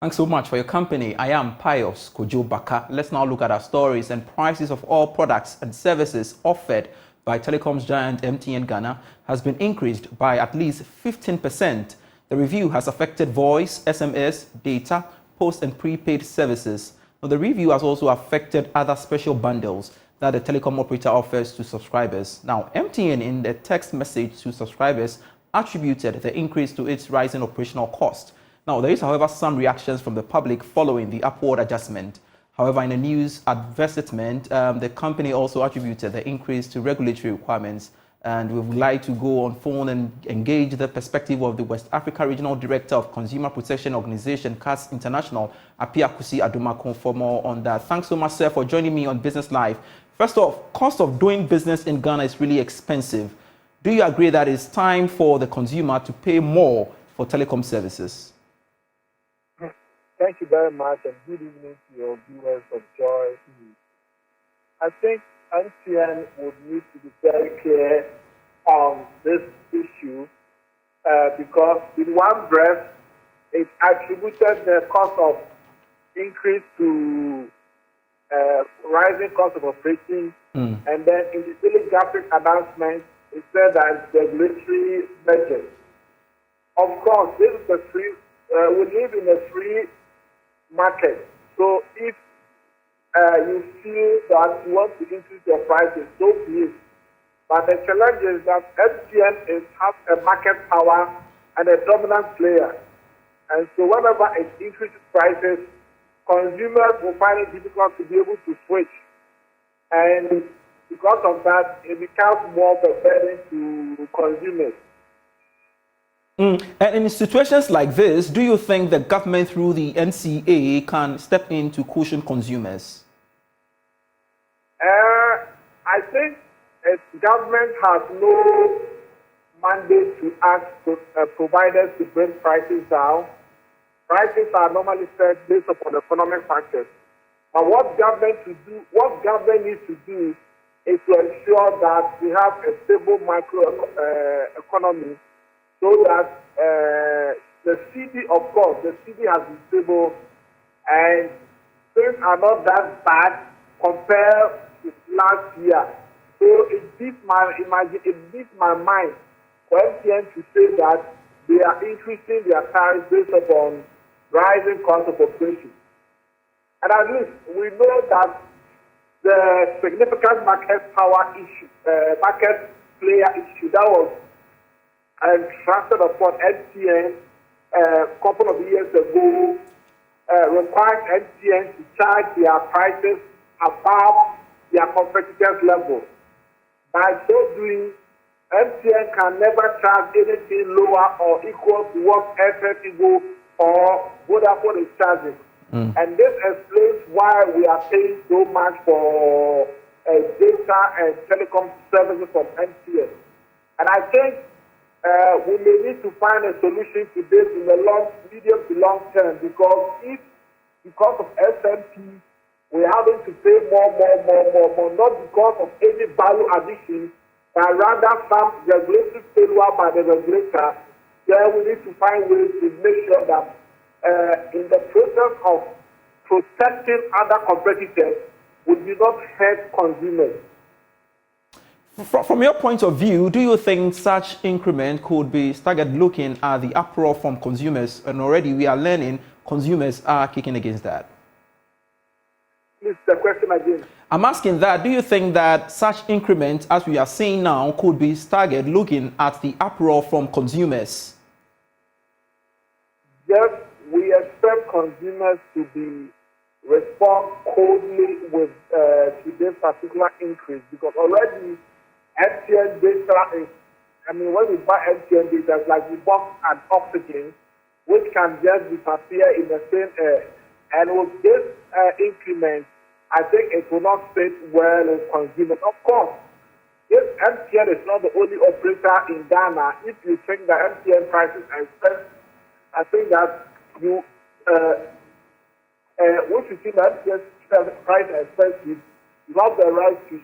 Thanks so much for your company. I am Pius Kojo Baka. Let's now look at our stories and prices of all products and services offered by telecoms giant MTN Ghana has been increased by at least 15%. The review has affected voice, SMS, data, post and prepaid services. Now, the review has also affected other special bundles that the telecom operator offers to subscribers. Now, MTN in the text message to subscribers attributed the increase to its rising operational cost. Now, there is, however, some reactions from the public following the upward adjustment. However, in a news advertisement, the company also attributed the increase to regulatory requirements. And we would like to go on phone and engage the perspective of the West Africa Regional Director of Consumer Protection Organization, CAS International, Apiakusi Adomako, for more on that. Thanks so much, sir, for joining me on Business Live. First off, cost of doing business in Ghana is really expensive. Do you agree that it's time for the consumer to pay more for telecom services? Thank you very much, and good evening to your viewers of Joy. I think MTN would need to be very clear on this issue because in one breath, it attributed the cost of increase to rising cost of operating, and then in the daily graphic announcement, it said that it's regulatory measures. Of course, this is a free. We live in a free market, so if you feel that you want to increase your prices, so be it. But the challenge is that MTN has a market power and a dominant player, and so whenever it increases prices, consumers will find it difficult to be able to switch, and because of that, it becomes more of a burden to consumers. And in situations like this, do you think the government through the NCA can step in to cushion consumers? I think government has no mandate to ask providers to bring prices down. Prices are normally set based upon economic factors. But what government needs to do is to ensure that we have a stable macro economy, so that the CD, of course, the CD has been stable and things are not that bad compared to last year. So it beats my mind for MTN to say that they are increasing their tariffs based upon rising cost of operation. And at least we know that the significant market power issue, market player issue that was transferred upon MTN a couple of years ago required MTN to charge their prices above their competitors' level. By so doing, MTN can never charge anything lower or equal to what FFIGO or Vodafone is charging. And this explains why we are paying so much for data and telecom services from MTN. And I think we may need to find a solution to this in the medium to long term, because of SMP, we're having to pay more, not because of any value addition, but rather some regulatory failure by the regulator. Then we need to find ways to make sure that in the process of protecting other competitors, we do not hurt consumers. From your point of view, do you think such increment could be staggered looking at the uproar from consumers? And already we are learning consumers are kicking against that. Please, the question again. I'm asking that, do you think that such increment, as we are seeing now, could be staggered looking at the uproar from consumers? Yes, we expect consumers to respond coldly with to this particular increase, because already MTN data is, when we buy MTN data, it's like we bought an oxygen, which can just disappear in the same air. And with this increment, I think it will not fit well with consumers. Of course, this MTN is not the only operator in Ghana. If you think that MTN prices are expensive, I think that once you think that MTN price is expensive, you have the right to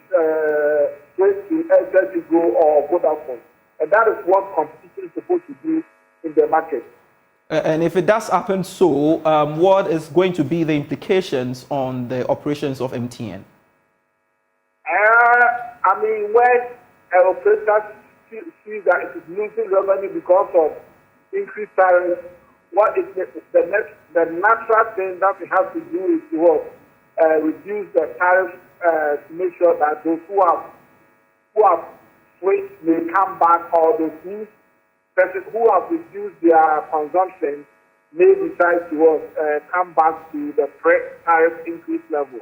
switch to MTN or Vodafone. And that is what competition is supposed to do in the market. And if it does happen so, what is going to be the implications on the operations of MTN? When an operator sees that it is losing revenue because of increased tariffs, the natural thing that we have to do is to reduce the tariff to make sure that those who have switched may come back, or those who have reduced their consumption may decide to come back to the pre-tariff increase level.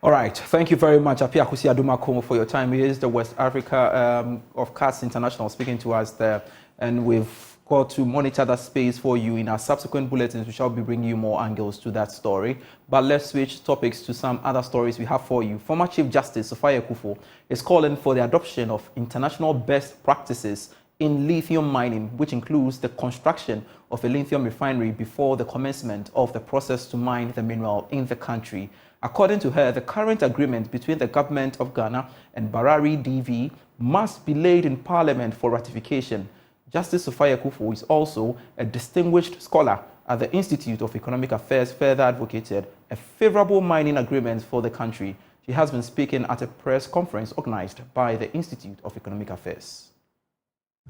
All right. Thank you very much, Apia Kusi Adumakomo, for your time. He is the West Africa of CATS International speaking to us there. And we've got to monitor that space for you in our subsequent bulletins. We shall be bringing you more angles to that story. But let's switch topics to some other stories we have for you. Former Chief Justice Sophia Akufo is calling for the adoption of international best practices in lithium mining, which includes the construction of a lithium refinery before the commencement of the process to mine the mineral in the country. According to her, the current agreement between the government of Ghana and Barari DV must be laid in Parliament for ratification. Justice Sophia Akufo is also a distinguished scholar at the Institute of Economic Affairs, further advocated a favorable mining agreement for the country. She has been speaking at a press conference organized by the Institute of Economic Affairs.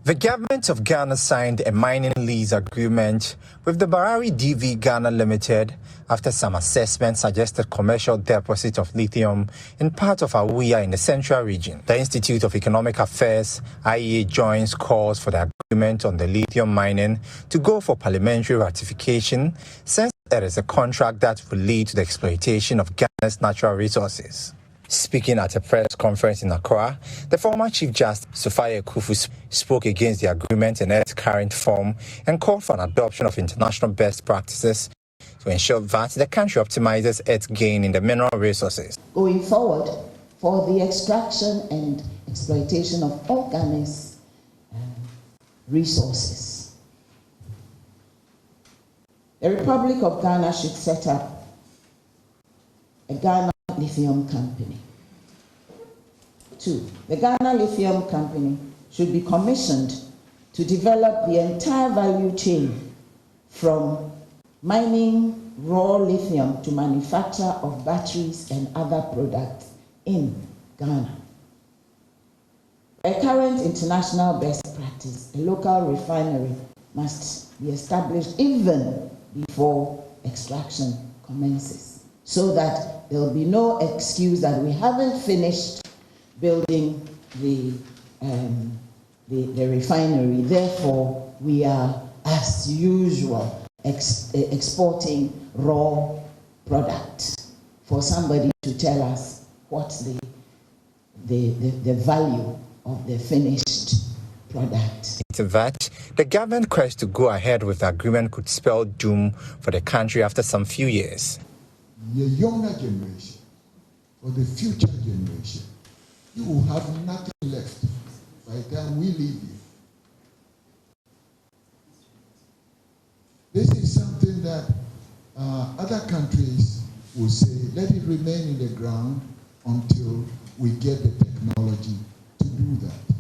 The government of Ghana signed a mining lease agreement with the Barari DV Ghana Limited after some assessments suggested commercial deposit of lithium in part of Awuya in the central region. The Institute of Economic Affairs, IEA, joins calls for the agreement on the lithium mining to go for parliamentary ratification, since there is a contract that will lead to the exploitation of Ghana's natural resources. Speaking at a press conference in Accra, the former Chief Justice Sophia Akufo spoke against the agreement in its current form and called for an adoption of international best practices to ensure that the country optimizes its gain in the mineral resources. Going forward, for the extraction and exploitation of all Ghana's resources, the Republic of Ghana should set up a Ghana Lithium Company. 2. The Ghana Lithium Company should be commissioned to develop the entire value chain from mining raw lithium to manufacture of batteries and other products in Ghana. A current international best practice, a local refinery must be established even before extraction commences, so that there will be no excuse that we haven't finished building the refinery. Therefore, we are, as usual, exporting raw product for somebody to tell us what's the value of the finished product. To that, the government quest to go ahead with the agreement could spell doom for the country after some few years. The younger generation, or the future generation, you will have nothing left by the time we leave you. This is something that other countries will say, let it remain in the ground until we get the technology to do that.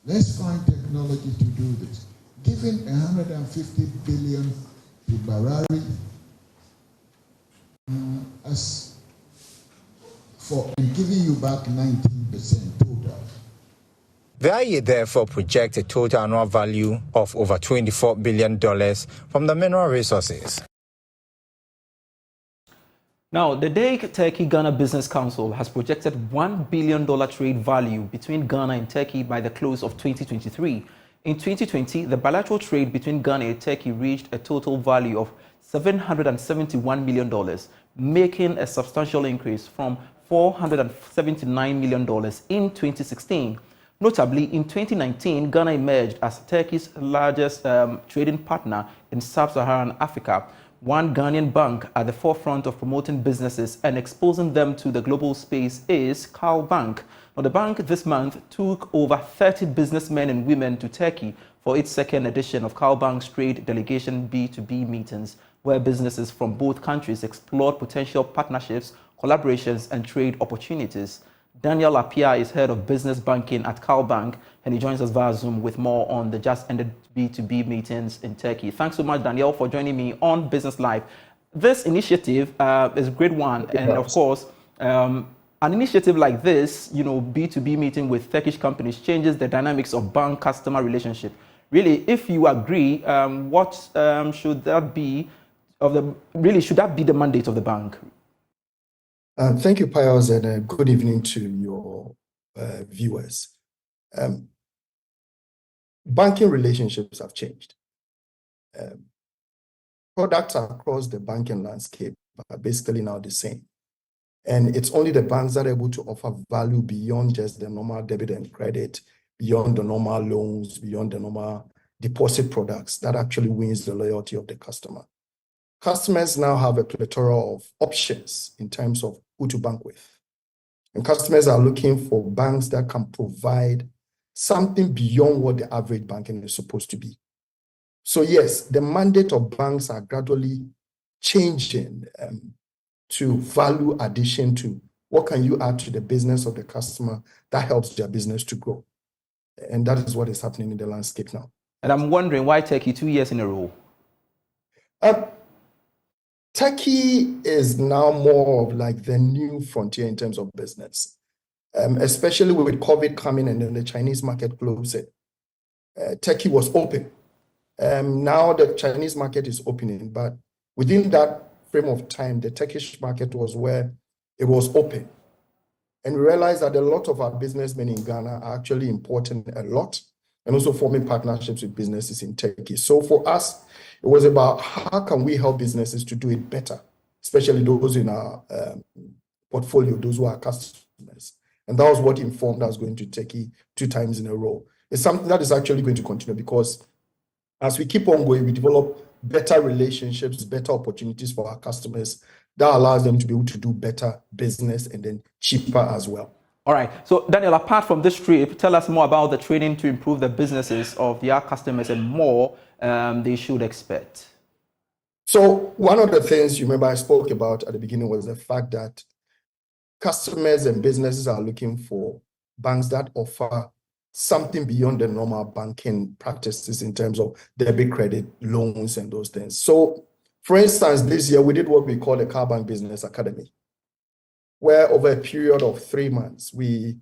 Let's find technology to do this. Giving 150 billion to Barari as for giving you back 19% total. The IEA therefore projects a total annual value of over $24 billion from the mineral resources. Now, the Turkey-Ghana Business Council has projected $1 billion trade value between Ghana and Turkey by the close of 2023. In 2020, the bilateral trade between Ghana and Turkey reached a total value of $771 million, making a substantial increase from $479 million in 2016. Notably, in 2019, Ghana emerged as Turkey's largest trading partner in sub-Saharan Africa, one Ghanaian bank at the forefront of promoting businesses and exposing them to the global space is Cal Bank. Now, the bank this month took over 30 businessmen and women to Turkey for its second edition of Cal Bank's Trade Delegation B2B meetings, where businesses from both countries explored potential partnerships, collaborations, and trade opportunities. Daniel Apia is head of business banking at Calbank, and he joins us via Zoom with more on the just ended B2B meetings in Turkey. Thanks so much, Daniel, for joining me on Business Live. This initiative is a great one, and of course, an initiative like this, B2B meeting with Turkish companies changes the dynamics of bank-customer relationship. Really, if you agree, what should that be should that be the mandate of the bank? Thank you, Pius, and good evening to your viewers. Banking relationships have changed. Products across the banking landscape are basically now the same. And it's only the banks that are able to offer value beyond just the normal debit and credit, beyond the normal loans, beyond the normal deposit products that actually wins the loyalty of the customer. Customers now have a plethora of options in terms of who to bank with. And customers are looking for banks that can provide something beyond what the average banking is supposed to be. So yes, the mandate of banks are gradually changing to value addition to what can you add to the business of the customer that helps their business to grow. And that is what is happening in the landscape now. And I'm wondering why Turkey 2 years in a row? Turkey is now more of like the new frontier in terms of business, especially with COVID coming and then the Chinese market closing. Turkey was open. Now the Chinese market is opening, but within that frame of time, the Turkish market was where it was open. And we realized that a lot of our businessmen in Ghana are actually importing a lot and also forming partnerships with businesses in Turkey. So for us, it was about how can we help businesses to do it better, especially those in our portfolio, those who are customers. And that was what informed us going to Turkey 2 times in a row. It's something that is actually going to continue because as we keep on going, we develop better relationships, better opportunities for our customers that allows them to be able to do better business and then cheaper as well. All right. So, Daniel, apart from this trip, tell us more about the training to improve the businesses of their customers and more they should expect. So, one of the things you remember I spoke about at the beginning was the fact that customers and businesses are looking for banks that offer something beyond the normal banking practices in terms of debit, credit, loans, and those things. So, for instance, this year we did what we call the Calbank Business Academy, where over a period of 3 months, we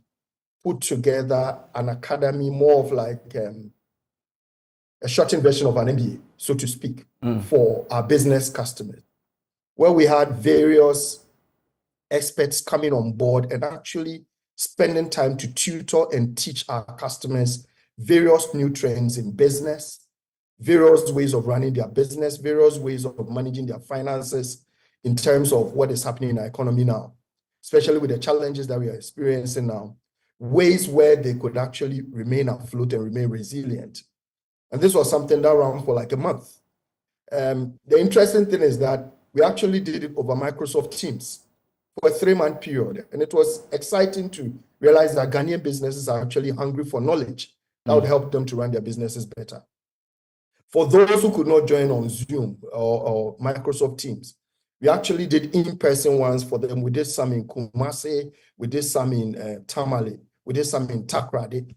put together an academy more of like a shortened version of an MBA, so to speak, for our business customers, where we had various experts coming on board and actually spending time to tutor and teach our customers various new trends in business, various ways of running their business, various ways of managing their finances in terms of what is happening in our economy now, especially with the challenges that we are experiencing now, ways where they could actually remain afloat and remain resilient. And this was something that ran for like a month. The interesting thing is that we actually did it over Microsoft Teams for a 3-month period. And it was exciting to realize that Ghanaian businesses are actually hungry for knowledge that would help them to run their businesses better. For those who could not join on Zoom or Microsoft Teams, we actually did in-person ones for them. We did some in Kumasi, we did some in Tamale, we did some in Takrady.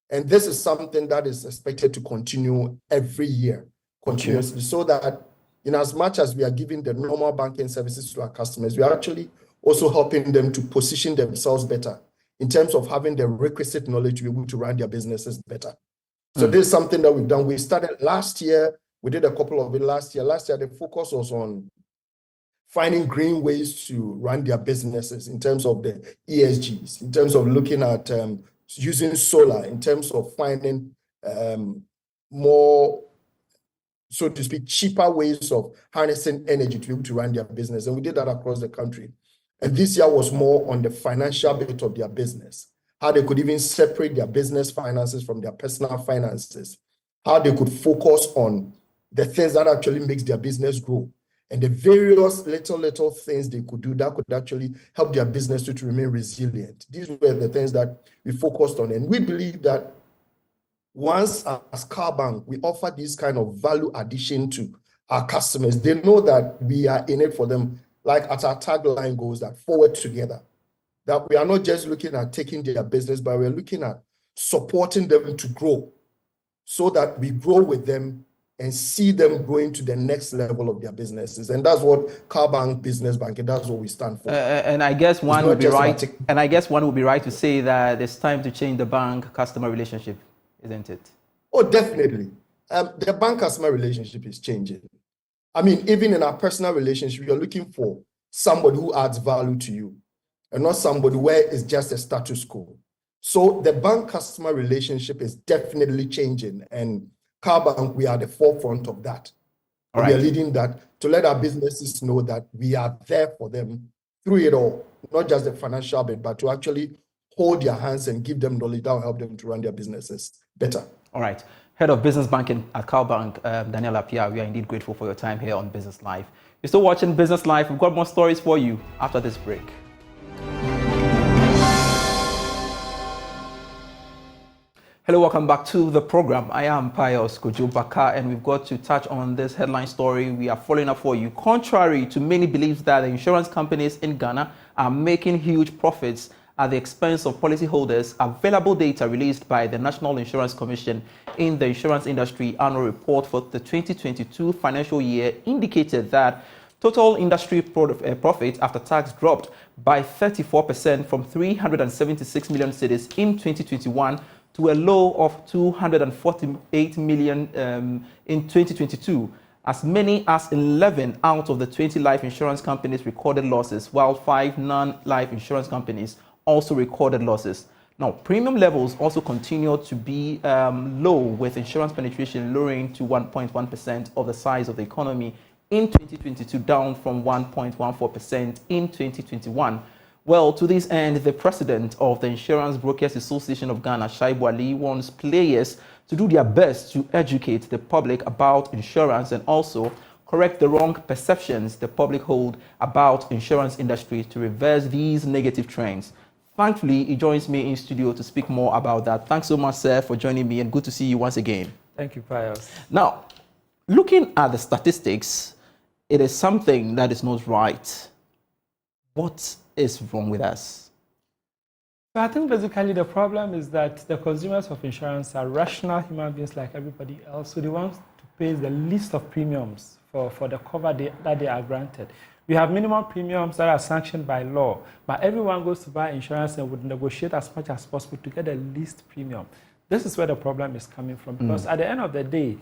And this is something that is expected to continue every year, continuously, so that in as much as we are giving the normal banking services to our customers, we are actually also helping them to position themselves better in terms of having the requisite knowledge to be able to run their businesses better. So this is something that we've done. We started last year. We did a couple of it last year. Last year, the focus was on finding green ways to run their businesses in terms of the ESGs, in terms of looking at using solar, in terms of finding more, so to speak, cheaper ways of harnessing energy to be able to run their business. And we did that across the country. And this year was more on the financial bit of their business, how they could even separate their business finances from their personal finances, how they could focus on the things that actually makes their business grow, and the various little things they could do that could actually help their business to remain resilient. These were the things that we focused on. And we believe that once as Calbank, we offer this kind of value addition to our customers, they know that we are in it for them. Like as our tagline goes, that forward together, that we are not just looking at taking their business, but we're looking at supporting them to grow so that we grow with them and see them going to the next level of their businesses. And that's what Car Bank Business Banking, that's what we stand for. And I guess one would be right. And I guess one would be right to say that it's time to change the bank-customer relationship, isn't it? Oh, definitely. The bank-customer relationship is changing. I mean, even in our personal relationship, you're looking for somebody who adds value to you and not somebody where it's just a status quo. So the bank-customer relationship is definitely changing. And Car Bank, we are at the forefront of that. All We right. are leading that to let our businesses know that we are there for them through it all, not just the financial bit, but to actually hold their hands and give them knowledge that will help them to run their businesses better. All right. Head of Business Banking at Car Bank, Daniel Appiah, we are indeed grateful for your time here on Business Live. You're still watching Business Live. We've got more stories for you after this break. Hello, welcome back to the program. I am Pius Kojo Baka, and we've got to touch on this headline story we are following up for you. Contrary to many beliefs that the insurance companies in Ghana are making huge profits at the expense of policyholders, available data released by the National Insurance Commission in the Insurance Industry Annual Report for the 2022 financial year indicated that total industry profit after tax dropped by 34% from 376 million cedis in 2021 to a low of 248 million in 2022. As many as 11 out of the 20 life insurance companies recorded losses, while 5 non-life insurance companies also recorded losses. Now, premium levels also continue to be low, with insurance penetration lowering to 1.1% of the size of the economy in 2022, down from 1.14% in 2021. Well, to this end, the president of the Insurance Brokers Association of Ghana, Shaibu Ali, wants players to do their best to educate the public about insurance and also correct the wrong perceptions the public hold about insurance industry to reverse these negative trends. Thankfully, he joins me in studio to speak more about that. Thanks so much, sir, for joining me, and good to see you once again. Thank you, Pius. Now, looking at the statistics, it is something that is not right. What is wrong with us? So I think basically the problem is that the consumers of insurance are rational human beings like everybody else, so they want to pay the least of premiums for the cover that they are granted. We have minimum premiums that are sanctioned by law, but everyone goes to buy insurance and would negotiate as much as possible to get the least premium. This is where the problem is coming from, because at the end of the day,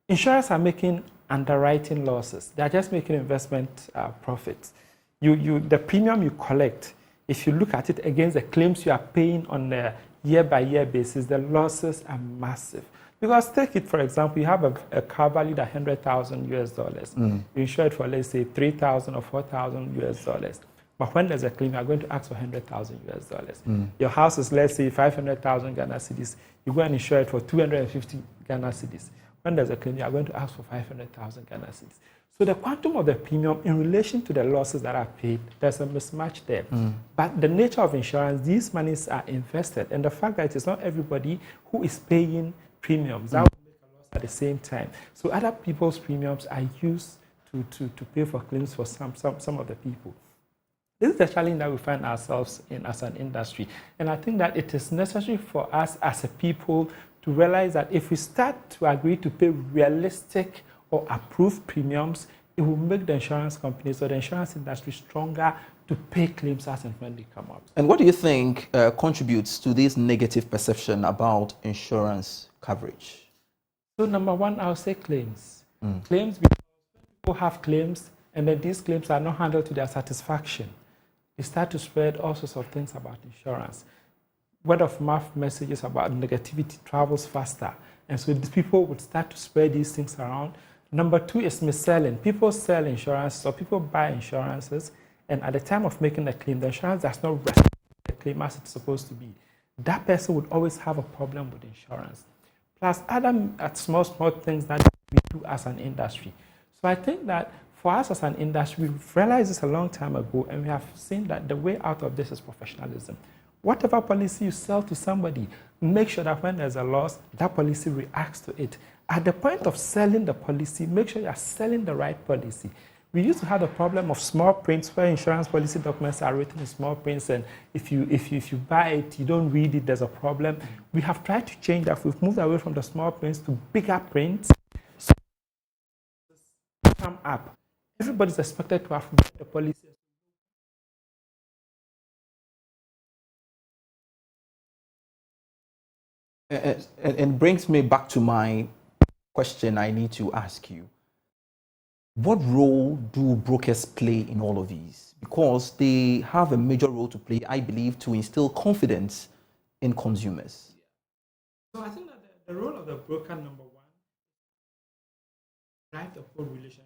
insurers are making underwriting losses. They are just making investment profits. The premium you collect, if you look at it against the claims you are paying on a year-by-year basis, the losses are massive. Because take it, for example, you have a car valued at $100,000 US. You insure it for, let's say, $3,000 or $4,000 US. But when there's a claim, you're going to ask for $100,000 US. Your house is, let's say, 500,000 Ghana cedis. You go and insure it for 250 Ghana cedis. When there's a claim, you're going to ask for 500,000 Ghana cedis. So the quantum of the premium in relation to the losses that are paid, there's a mismatch there. But the nature of insurance, these monies are invested. And the fact that it's not everybody who is paying premiums, that will make a loss at the same time. So other people's premiums are used to pay for claims for some of the people. This is the challenge that we find ourselves in as an industry. And I think that it is necessary for us as a people to realize that if we start to agree to pay realistic or approved premiums, it will make the insurance companies or the insurance industry stronger to pay claims as and when they come up. And what do you think contributes to this negative perception about insurance coverage? So number one, I'll say claims. Claims, because people have claims and then these claims are not handled to their satisfaction. They start to spread all sorts of things about insurance. Word of mouth messages about negativity travels faster. And so these people would start to spread these things around. Number two is mis-selling. People sell insurance, or people buy insurances, and at the time of making a claim, the insurance does not respect the claim as it's supposed to be. That person would always have a problem with insurance. Plus other small things that we do as an industry. So I think that for us as an industry, we've realized this a long time ago, and we have seen that the way out of this is professionalism. Whatever policy you sell to somebody, make sure that when there's a loss, that policy reacts to it. At the point of selling the policy, make sure you're selling the right policy. We used to have the problem of small prints where insurance policy documents are written in small prints, and if you buy it, you don't read it, there's a problem. We have tried to change that. We've moved away from the small prints to bigger prints. So come up. Everybody's expected to have the policy. And brings me back to my question I need to ask you. What role do brokers play in all of these? Because they have a major role to play, I believe, to instill confidence in consumers. So I think that the role of the broker, number one, drive the whole relationship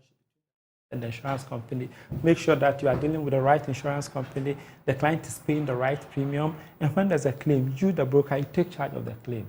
and the insurance company. Make sure that you are dealing with the right insurance company, the client is paying the right premium, and when there's a claim, you, the broker, you take charge of the claim.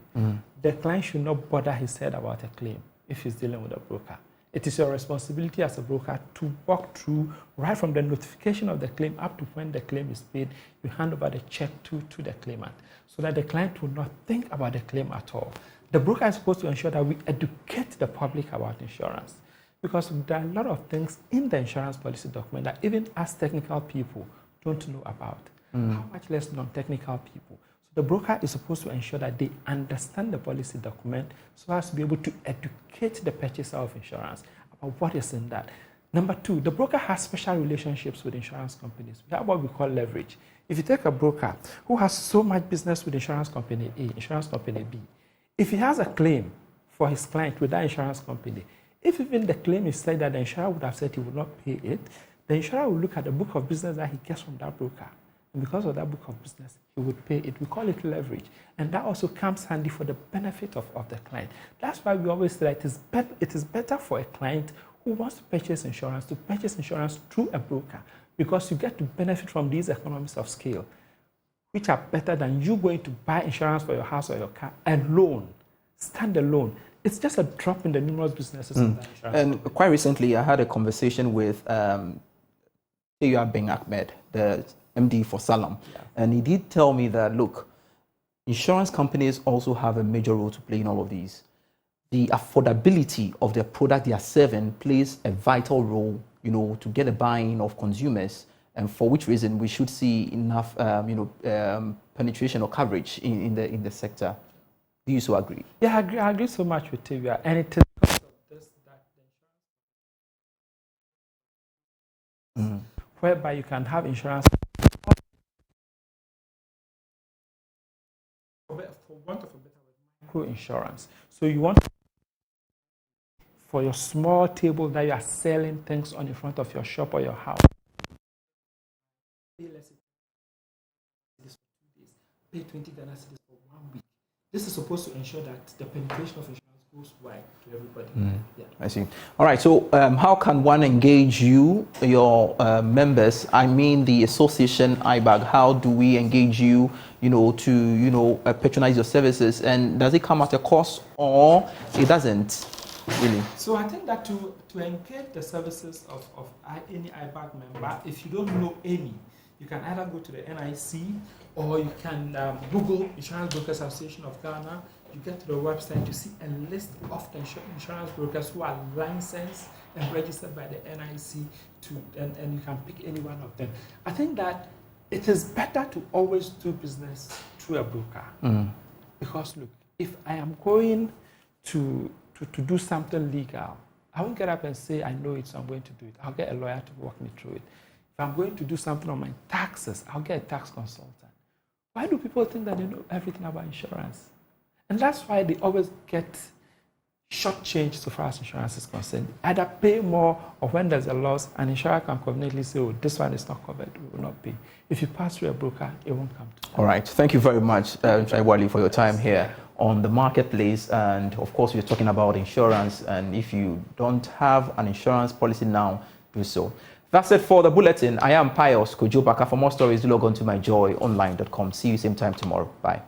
The client should not bother his head about a claim if he's dealing with a broker. It is your responsibility as a broker to walk through right from the notification of the claim up to when the claim is paid. You hand over the check to the claimant so that the client will not think about the claim at all. The broker is supposed to ensure that we educate the public about insurance, because there are a lot of things in the insurance policy document that even us technical people don't know about. How much less non-technical people. So the broker is supposed to ensure that they understand the policy document so as to be able to educate the purchaser of insurance about what is in that. Number two, the broker has special relationships with insurance companies. We have what we call leverage. If you take a broker who has so much business with insurance company A, insurance company B, if he has a claim for his client with that insurance company, if even the claim is said that the insurer would have said he would not pay it, the insurer will look at the book of business that he gets from that broker. And because of that book of business, he would pay it. We call it leverage. And that also comes handy for the benefit of the client. That's why we always say that it is better for a client who wants to purchase insurance through a broker, because you get to benefit from these economies of scale, which are better than you going to buy insurance for your house or your car alone, stand alone. It's just a drop in the numerous businesses of that insurance. And quite recently, I had a conversation with Ayub bin Ahmed, the MD for Salam, and he did tell me that, look, insurance companies also have a major role to play in all of these. The affordability of the product they are serving plays a vital role, to get a buy-in of consumers, and for which reason we should see enough, penetration or coverage in the sector. Do you so agree? Yeah, I agree so much with Tavia, and it is because of this that the insurance, whereby you can have insurance for want of a better word, micro insurance. So you want for your small table that you are selling things on in front of your shop or your house. Pay less for 2 days. Pay 20 Ghana cedis for 1 week. This is supposed to ensure that the penetration of insurance goes wide to everybody. Yeah. I see. All right. So, how can one engage you, your members? I mean, the association IBAG. How do we engage you? To patronize your services, and does it come at a cost or it doesn't? Really? So I think that to engage the services of any IBAG member, if you don't know any, you can either go to the NIC or you can Google Insurance Brokers Association of Ghana. You get to the website, you see a list of the insurance brokers who are licensed and registered by the NIC, and you can pick any one of them. I think that it is better to always do business through a broker. Because look, if I am going to do something legal, I won't get up and say, I know it, so I'm going to do it. I'll get a lawyer to walk me through it. If I'm going to do something on my taxes, I'll get a tax consultant. Why do people think that they know everything about insurance? And that's why they always get shortchanged so far as insurance is concerned. Either pay more, or when there's a loss, an insurer can conveniently say, oh, this one is not covered, we will not pay. If you pass through a broker, it won't come to you. All right. Thank you very much, Wali, for your time here on the marketplace. And of course, we're talking about insurance. And if you don't have an insurance policy now, do so. That's it for the bulletin. I am Pius Kojo Baka. For more stories, do log on to myjoyonline.com. See you same time tomorrow. Bye.